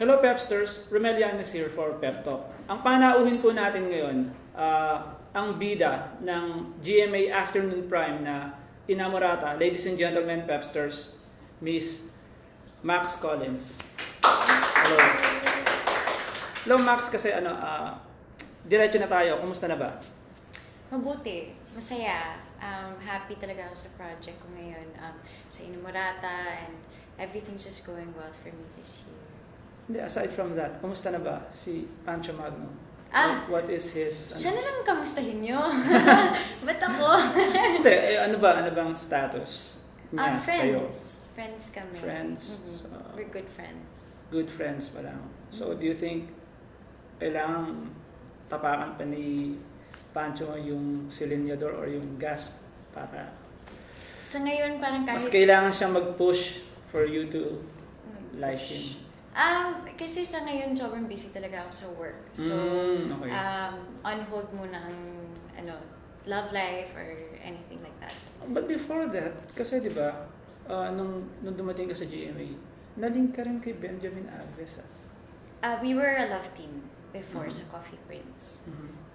Hello Pepsters, Romelian is here for Pep Talk. Ang panauhin po natin ngayon, ang bida ng GMA Afternoon Prime na inamorata, ladies and gentlemen Pepsters, Miss Max Collins. Hello. Hello Max, kasi diretso na tayo, kumusta na ba? Mabuti, masaya. Happy talaga ako sa project ko ngayon, sa Inamorata, and everything's just going well for me this year. Hindi, aside from that, kumusta na ba si Pancho Magno? What is his... Siya na lang kamustahin nyo. Ba't ako? Hindi, ano bang status niya sa'yo? Friends kami. Friends? Mm-hmm. So, we're good friends. Good friends pa lang. So, do you think kailangan tapakan pa ni Pancho yung cylindrador or yung gas para... Sa ngayon, parang kahit... Mas kailangan siyang mag-push for you to like him. Kasi sa ngayon, sobrang busy talaga ako sa work. So, okay. On hold muna ang love life or anything like that. But before that, kasi di ba, nung dumating ka sa GMA, nalink ka rin kay Benjamin Alves. We were a love team before sa Coffee Prince.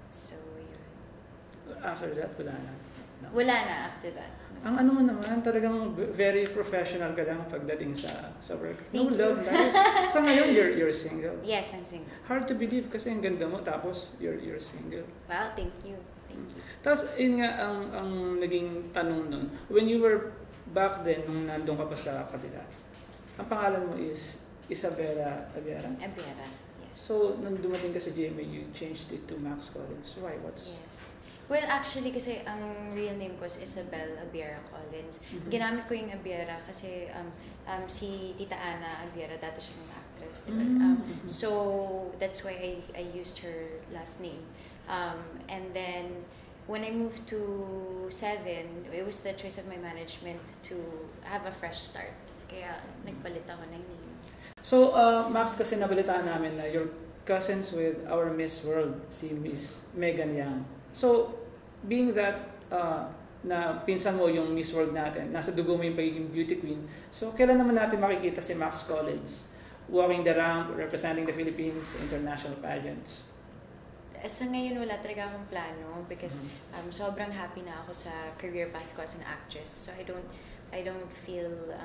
So, yun. After that, wala na? No. Wala na after that. Ang ano mo naman, talagang very professional ka lang pagdating sa work. No love life. Sa ngayon, you're single. Yes, I'm single. Hard to believe kasi ang ganda mo tapos you're single. Wow, thank you. Thank you. Tapos, yun nga ang naging tanong nun. When you were back then, nung nandun ka pa sa kabila, ang pangalan mo is Isabella Abiera? Abiera, yes. So, nung dumating ka sa GMA, you changed it to Max Collins. Why? Yes. Well, actually, kasi ang real name ko is Isabel Abiera Collins. Ginamit ko yung Abiera kasi si Tita Ana Abiera, dati siyang actress. Diba? So, that's why I used her last name. And then, when I moved to 7, it was the choice of my management to have a fresh start. Kaya nagpalit ako ng name. So, Max, kasi nabalitaan namin na you're cousins with our Miss World, si Miss Megan Yang. So, being that na pinsan mo yung Miss World natin, nasa dugo mo yung pagiging beauty queen, so kailan naman natin makikita si Max Collins walking the ramp, representing the Philippines international pageants? Sa ngayon, wala talaga akong plano because sobrang happy na ako sa career path ko as an actress. So, I don't feel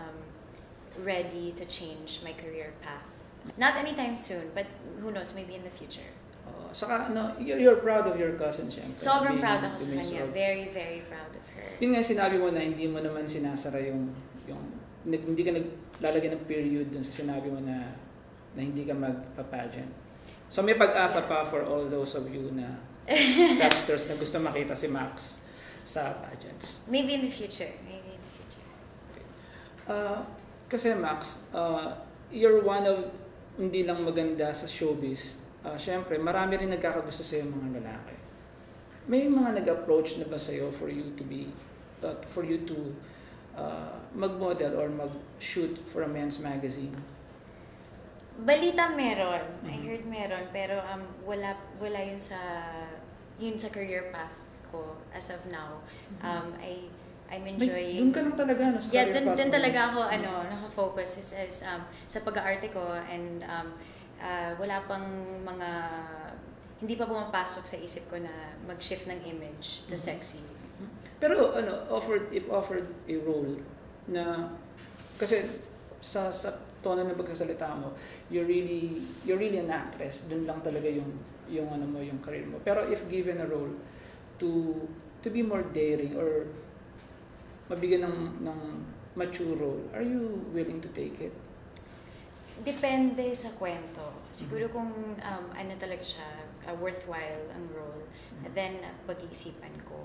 ready to change my career path. Not anytime soon, but who knows, maybe in the future. Saka, you're proud of your cousin, syempre. Sobrang proud ako sa kanya. Very, very proud of her. Yun nga, sinabi mo na hindi mo naman sinasara hindi ka naglalagay ng period dun sa sinabi mo na hindi ka magpa-pageant. So may pag-asa pa for all those of you na Pepsters na gusto makita si Max sa pageants. Maybe in the future. Maybe in the future. Okay. Kasi Max, you're one of hindi lang maganda sa showbiz. Siyempre, marami rin nagkakagusto sa'yo mga lalaki. May mga nag-approach na ba sa'yo for you to mag-model or mag-shoot for a men's magazine? Balita meron. I heard meron, pero wala yun sa career path ko as of now. I'm enjoying... Doon ka lang talaga, no? Sa career path. Doon talaga ako, naka-focus is sa pag-aarte ko, and wala pang hindi pa pumapasok sa isip ko na mag-shift ng image to sexy. Pero if offered a role na, kasi sa tono ng pagsasalita mo, you're really an actress, dun lang talaga yung career mo. Pero if given a role to be more daring or mabigyan ng mature role, are you willing to take it? Depende sa kwento. Siguro kung talaga siya, worthwhile ang role, then pag-iisipan ko.